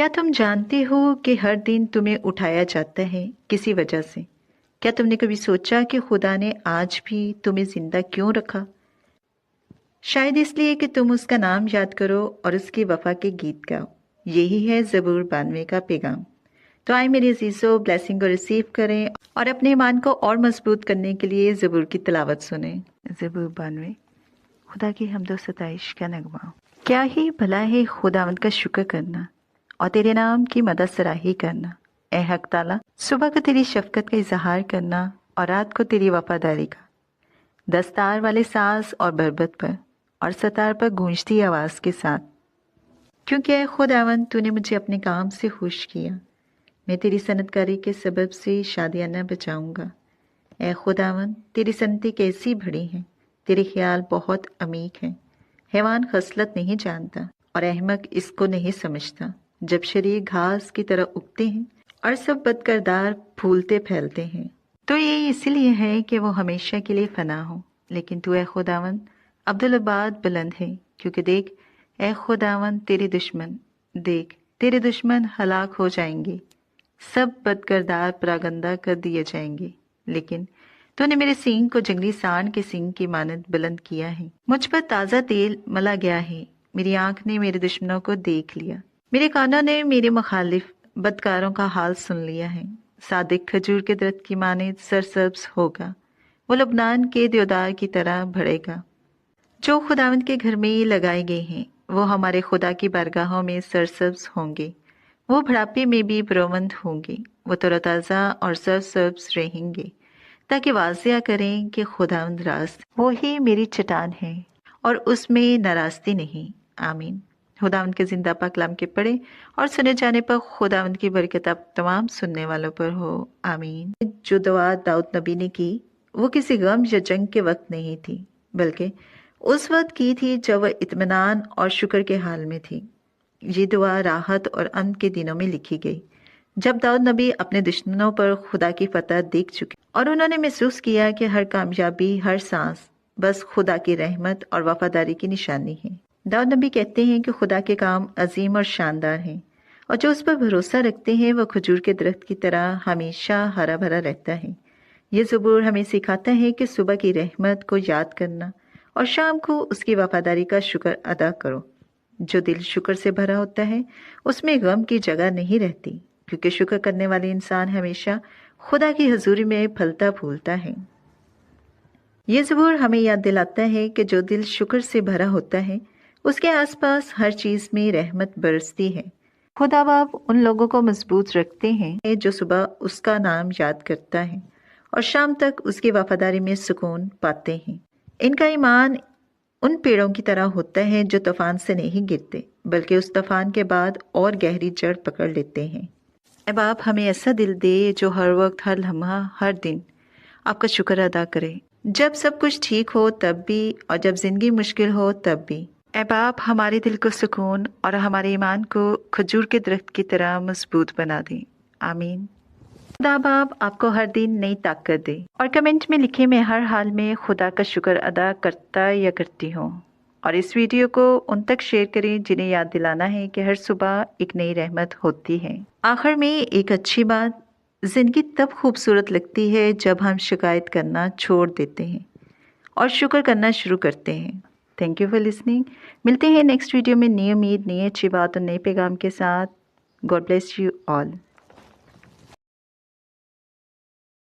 क्या तुम जानते हो कि हर दिन तुम्हें उठाया जाता है किसी वजह से? क्या तुमने कभी सोचा कि खुदा ने आज भी तुम्हें जिंदा क्यों रखा? शायद इसलिए कि तुम उसका नाम याद करो और उसकी वफा के गीत गाओ। यही है ज़बूर 92 का पैगाम। तो आए मेरे अजीज़ों, ब्लेसिंग को रिसीव करें और अपने ईमान को और मजबूत करने के लिए ज़बूर की तिलावत सुने। ज़बूर 92, खुदा की हम्द व सताइश का नगमा। क्या ही भला है खुदावंद का शुक्र करना और तेरे नाम की मदद सराही करना। ए हक ताला, सुबह को तेरी शफकत का इजहार करना और रात को तेरी वफादारी का। दस्तार वाले साज और बरबत पर और सतार पर गूंजती आवाज़ के साथ। क्योंकि ए खुदावंद, तूने मुझे अपने काम से खुश किया। मैं तेरी सनतकारी के सबब से शादियाना बचाऊंगा। ए खुदावंद, तेरी सनतें कैसी बड़ी हैं, तेरे ख्याल बहुत अमीक हैं। हैवान खसलत नहीं जानता और अहमक इसको नहीं समझता। जब शरीर घास की तरह उगते हैं और सब बदकरदार फूलते फैलते हैं, तो ये इसीलिए है कि वो हमेशा के लिए फना हो। लेकिन तू ए खुदावंद अब्दुल आबाद बुलंद है, क्योंकि देख ए खुदावंद, देख तेरे दुश्मन हलाक हो जाएंगे, सब बदकरदार परागंदा कर दिए जाएंगे। लेकिन तूने मेरे सींग को जंगली सांड के सींग की मानद बुलंद किया है। मुझ पर ताज़ा तेल मला गया है। मेरी आंख ने मेरे दुश्मनों को देख लिया। मेरे कानों ने मेरे मुखालिफ बदकारों का हाल सुन लिया है। सादिक खजूर के दरख्त की मानद सरसब्ज होगा, वो लबनान के देवदार की तरह बढ़ेगा। जो खुदावंद के घर में लगाए गए हैं, वो हमारे खुदा की बारगाहों में सरसब्ज होंगे। वो बुढ़ापे में भी बरोमंद होंगे। वो तरोताज़ा और सरसब्ज रहेंगे, ताकि वाजिया करें कि खुदावंद रास्त वो ही मेरी चट्टान है और उसमें नाराज़गी नहीं। आमीन। खुदावंद के जिंदा पाक कलाम के पढ़े और सुने जाने पर खुदावंद की बरकत आप तमाम सुनने वालों पर हो। आमीन। जो दुआ दाऊद नबी ने की, वो किसी गम या जंग के वक्त नहीं थी, बल्कि उस वक्त की थी जब वह इत्मीनान और शुक्र के हाल में थी। ये दुआ राहत और अमन के दिनों में लिखी गई, जब दाऊद नबी अपने दुश्मनों पर खुदा की फतह देख चुके और उन्होंने महसूस किया कि हर कामयाबी, हर सांस बस खुदा की रहमत और वफादारी की निशानी है। दाऊद नबी कहते हैं कि खुदा के काम अजीम और शानदार हैं, और जो उस पर भरोसा रखते हैं वह खजूर के दरख्त की तरह हमेशा हरा भरा रहता है। ये ज़बूर हमें सिखाता है कि सुबह की रहमत को याद करना और शाम को उसकी वफादारी का शुक्र अदा करो। जो दिल शुक्र से भरा होता है, उसमें गम की जगह नहीं रहती, क्योंकि शुक्र करने वाले इंसान हमेशा खुदा की हजूरी में फलता फूलता है। ये ज़बूर हमें याद दिलाता है कि जो दिल शुक्र से भरा होता है, उसके आसपास हर चीज़ में रहमत बरसती है। खुदा बाप उन लोगों को मजबूत रखते हैं जो सुबह उसका नाम याद करता है और शाम तक उसकी वफादारी में सुकून पाते हैं। इनका ईमान उन पेड़ों की तरह होता है जो तूफान से नहीं गिरते, बल्कि उस तूफान के बाद और गहरी जड़ पकड़ लेते हैं। ऐ बाप, हमें ऐसा दिल दे जो हर वक्त, हर लम्हा, हर दिन आपका शुक्र अदा करे, जब सब कुछ ठीक हो तब भी और जब जिंदगी मुश्किल हो तब भी। ऐ बाप, हमारे दिल को सुकून और हमारे ईमान को खजूर के दरख्त की तरह मजबूत बना दे। आमीन। खुदा बाप आपको हर दिन नई ताकत दे। और कमेंट में लिखे, मैं हर हाल में खुदा का शुक्र अदा करता या करती हूँ। और इस वीडियो को उन तक शेयर करें जिन्हें याद दिलाना है कि हर सुबह एक नई रहमत होती है। आखिर में एक अच्छी बात, जिंदगी तब खूबसूरत लगती है जब हम शिकायत करना छोड़ देते हैं और शुक्र करना शुरू करते हैं। Thank you for listening. मिलते हैं नेक्स्ट वीडियो में नई उम्मीद, नई अच्छी बात और नए पैगाम के साथ। God bless you all.